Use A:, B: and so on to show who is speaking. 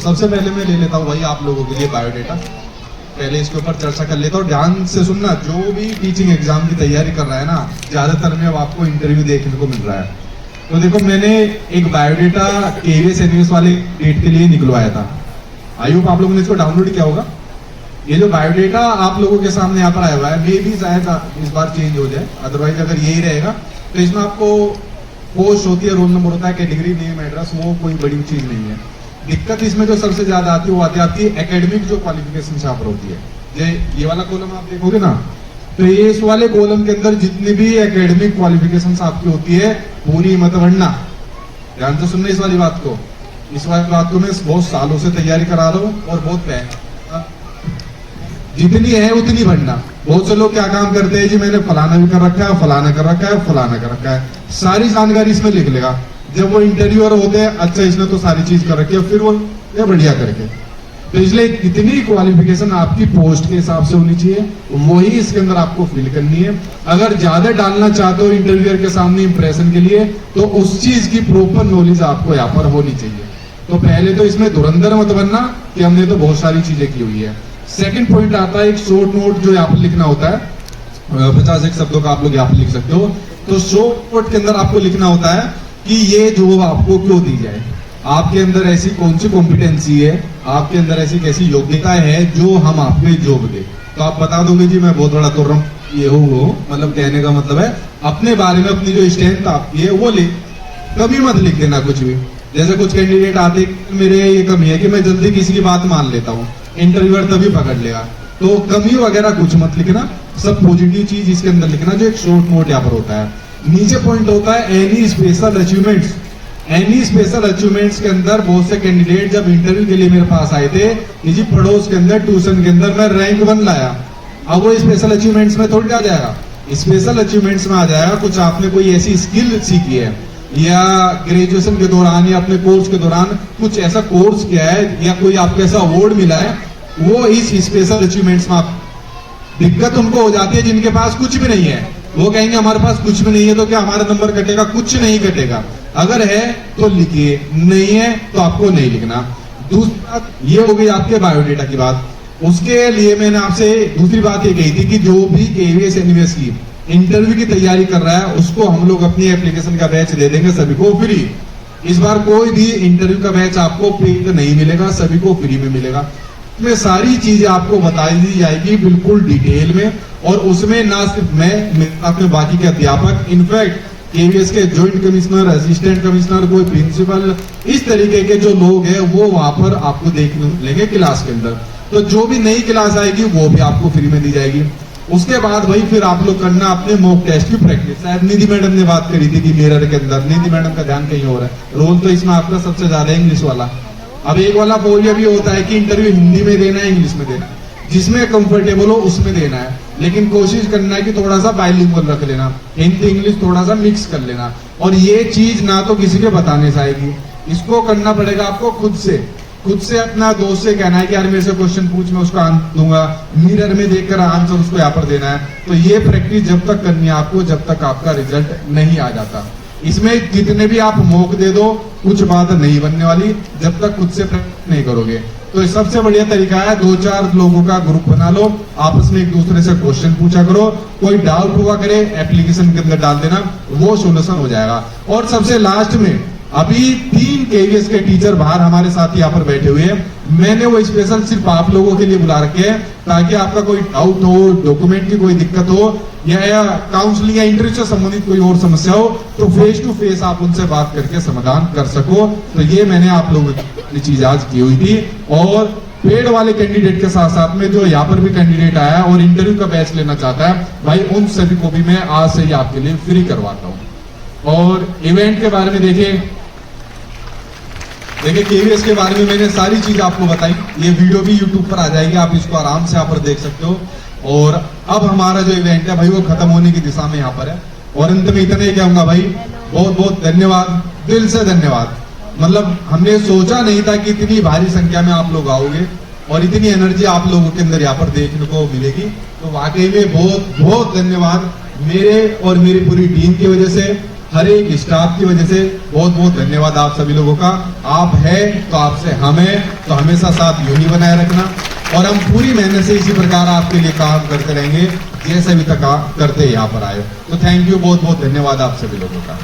A: सबसे पहले मैं ले लेता हूँ भाई आप लोगों के लिए बायोडेटा। पहले इसके ऊपर चर्चा कर लेता हूँ। ध्यान से सुनना, जो भी टीचिंग एग्जाम की तैयारी कर रहा है ना, ज्यादातर में अब आपको इंटरव्यू देखने को मिल रहा है। तो देखो, मैंने एक बायोडेटा केवीएस एनवीएस वाले डेट के लिए निकलवाया था। आई होप आप लोगों ने इसको डाउनलोड किया होगा। ये जो बायोडेटा आप लोगों के सामने यहाँ पर आया हुआ है, मे भी शायद इस बार चेंज हो जाए, अदरवाइज अगर यही रहेगा तो इसमें आपको पोस्ट होती है, रोल नंबर होता है, कैटेगरी, नेम, एड्रेस, वो कोई बड़ी चीज नहीं है। दिक्कत इसमें जो सबसे ज्यादा आती है वो आती है आपकी एकेडमिक जो क्वालिफिकेशन यहाँ पर होती है। ये वाला कॉलम आप देखोगे ना, तो ये इस वाले कॉलम के अंदर जितनी भी एकेडमिक क्वालिफिकेशन आपकी होती है पूरी मत भरना। ध्यान से सुनना इस वाली बात को। इस वाली बात को मैं बहुत सालों से तैयारी करा रहा हूँ और बहुत जितनी है उतनी भरना। बहुत से लोग क्या काम करते हैं, जी मैंने फलाना भी कर रखा है, फलाना कर रखा है, फलाना कर रखा है, सारी जानकारी इसमें लिख लेगा। जब वो इंटरव्यूअर होते हैं, अच्छा इसने तो सारी चीज कर रखी है, फिर वो बढ़िया करके। तो इसलिए कितनी क्वालिफिकेशन आपकी पोस्ट के हिसाब से होनी चाहिए, वही इसके अंदर आपको फिल करनी है। अगर ज्यादा डालना चाहते हो इंटरव्यूअर के सामने इंप्रेशन के लिए, तो उस चीज की प्रॉपर नॉलेज आपको यहाँ पर होनी चाहिए। तो पहले तो इसमें धुरंधर मत बनना कि हमने तो बहुत सारी चीजें की हुई है। सेकंड पॉइंट आता है एक शॉर्ट नोट जो यहाँ पर लिखना होता है, 50 शब्दों का आप लोग यहाँ पर लिख सकते हो। तो शॉर्ट नोट के अंदर आपको लिखना होता है कि ये जॉब आपको क्यों दी जाए, आपके अंदर ऐसी कौन सी कॉम्पिटेंसी है, आपके अंदर ऐसी कैसी योग्यता है जो हम आपको जॉब दे। तो आप बता दोगे जी मैं बहुत बड़ा तुर्रम ये हूँ, मतलब कहने का मतलब है अपने बारे में अपनी जो स्ट्रेंथ आपकी है वो लिख, कभी मत लिख देना कुछ भी। जैसे कुछ कैंडिडेट आते, मेरे ये कमी है कि मैं जल्दी किसी की बात मान लेता हूँ, इंटरव्यूअर तभी पकड़ लेगा। तो कमी वगैरह कुछ मत लिखना, सब पॉजिटिव चीज इसके अंदर लिखना जो एक शॉर्ट नोट यहाँ पर होता है। नीचे पॉइंट होता है any special achievements. Any special achievements के अंदर बहुत से कैंडिडेट जब इंटरव्यू के लिए मेरे पास आए थे, निजी पड़ोस के अंदर ट्यूशन के अंदर मैं रैंक 1 लाया। अब वो स्पेशल अचीवमेंट्स में थोड़ी आ जाएगा, स्पेशल अचीवमेंट्स में आ जाएगा कुछ आपने कोई ऐसी स्किल सीखी है, या ग्रेजुएशन के दौरान या अपने कोर्स के दौरान कुछ ऐसा कोर्स किया है, या कोई आपको ऐसा अवार्ड मिला है, वो इस स्पेशल अचीवमेंट्स में। दिक्कत उनको हो जाती है जिनके पास कुछ भी नहीं है, वो कहेंगे हमारे पास कुछ भी नहीं है तो क्या हमारा नंबर कटेगा? कुछ नहीं कटेगा। अगर है तो लिखिए, नहीं है तो आपको नहीं लिखना। दूसरी बात ये हो गई आपके बायोडेटा की बात। उसके लिए मैंने आपसे दूसरी बात ये कही थी कि जो भी केवीएस एनवीएस की इंटरव्यू की तैयारी कर रहा है उसको हम लोग अपनी एप्लीकेशन का बैच दे देंगे सभी को फ्री। इस बार कोई भी इंटरव्यू का बैच आपको पेड नहीं मिलेगा, सभी को फ्री में मिलेगा। में सारी चीजें आपको बताई दी जाएगी बिल्कुल डिटेल में, और उसमें ना सिर्फ मैं अपने बाकी के अध्यापक, इनफैक्ट केवीएस के ज्वाइंट कमिश्नर, असिस्टेंट कमिश्नर, कोई प्रिंसिपल, इस तरीके के जो लोग हैं वो वहां पर आपको देखने मिलेंगे क्लास के अंदर। तो जो भी नई क्लास आएगी वो भी आपको फ्री में दी जाएगी। उसके बाद भाई फिर आप लोग करना अपने मॉक टेस्ट की प्रैक्टिस। शायद निधि मैडम ने बात करी थी कि मिरर के अंदर, निधि मैडम का ध्यान कहीं और है। रोल तो इसमें आपका सबसे ज्यादा इंग्लिश वाला। अब एक वाला फोरिया भी होता है कि इंटरव्यू हिंदी में देना है, इंग्लिश में देना है, जिसमें कंफर्टेबल हो उसमें देना है, लेकिन कोशिश करना है कि थोड़ा सा बाइलिंगुअल रख लेना, हिंदी इंग्लिश थोड़ा सा मिक्स कर लेना। और ये चीज ना तो किसी के बताने से आएगी, इसको करना पड़ेगा आपको खुद से अपना दोस्त से कहना है कि यार मेरे से क्वेश्चन पूछ, मैं उसका आंसर दूंगा, मिरर में देखकर आंसर उसको यहाँ पर देना है। तो ये प्रैक्टिस जब तक करनी है आपको, जब तक आपका रिजल्ट नहीं आ जाता। इसमें जितने भी आप मौक दे दो कुछ बात नहीं बनने वाली जब तक खुद से प्रैक्टिस नहीं करोगे। तो सबसे बढ़िया तरीका है 2-4 लोगों का ग्रुप बना लो, आपस में एक दूसरे से क्वेश्चन पूछा करो, कोई डाउट हुआ करे एप्लीकेशन के अंदर डाल देना, वो सोल्यूशन हो जाएगा। और सबसे लास्ट में अभी 3 केवीएस के टीचर बाहर हमारे साथ यहाँ पर बैठे हुए हैं, मैंने वो स्पेशल सिर्फ आप लोगों के लिए बुला रखे हैं ताकि आपका कोई डाउट हो, डॉक्यूमेंट की कोई दिक्कत हो, या काउंसलिंग या इंटरव्यू से संबंधित कोई और समस्या हो, तो फेस टू फेस आप उनसे बात करके समाधान कर सको। तो ये मैंने आप लोगों की चीज आज की हुई थी। और पेड वाले कैंडिडेट के साथ साथ में जो यहाँ पर भी कैंडिडेट आया और इंटरव्यू का बैच लेना चाहता है, भाई उन सभी को भी मैं आज से ही आपके लिए फ्री करवाता हूँ। और इवेंट के बारे में देखिए केवीएस के बारे में मैंने सारी चीज आपको बताई। ये वीडियो भी यूट्यूब पर आ जाएगी, आप इसको आराम से यहाँ पर देख सकते हो। और अब हमारा जो इवेंट है भाई वो खत्म होने की दिशा में यहाँ पर है। और अंत में इतना ही कहूंगा भाई, बहुत बहुत धन्यवाद, दिल से धन्यवाद। मतलब हमने सोचा नहीं था कि इतनी भारी संख्या में आप लोग आओगे और इतनी एनर्जी आप लोगों के अंदर यहाँ पर देखने को मिलेगी। तो वाकई में बहुत बहुत धन्यवाद मेरे और मेरी पूरी टीम की वजह से, हर एक स्टाफ की वजह से बहुत बहुत धन्यवाद आप सभी लोगों का। आप है तो आपसे हम है, तो हमेशा साथ यूं ही बनाए रखना और हम पूरी मेहनत से इसी प्रकार आपके लिए काम करते रहेंगे जैसे अभी तक आप करते यहाँ पर आए। तो थैंक यू, बहुत बहुत धन्यवाद आप सभी लोगों का।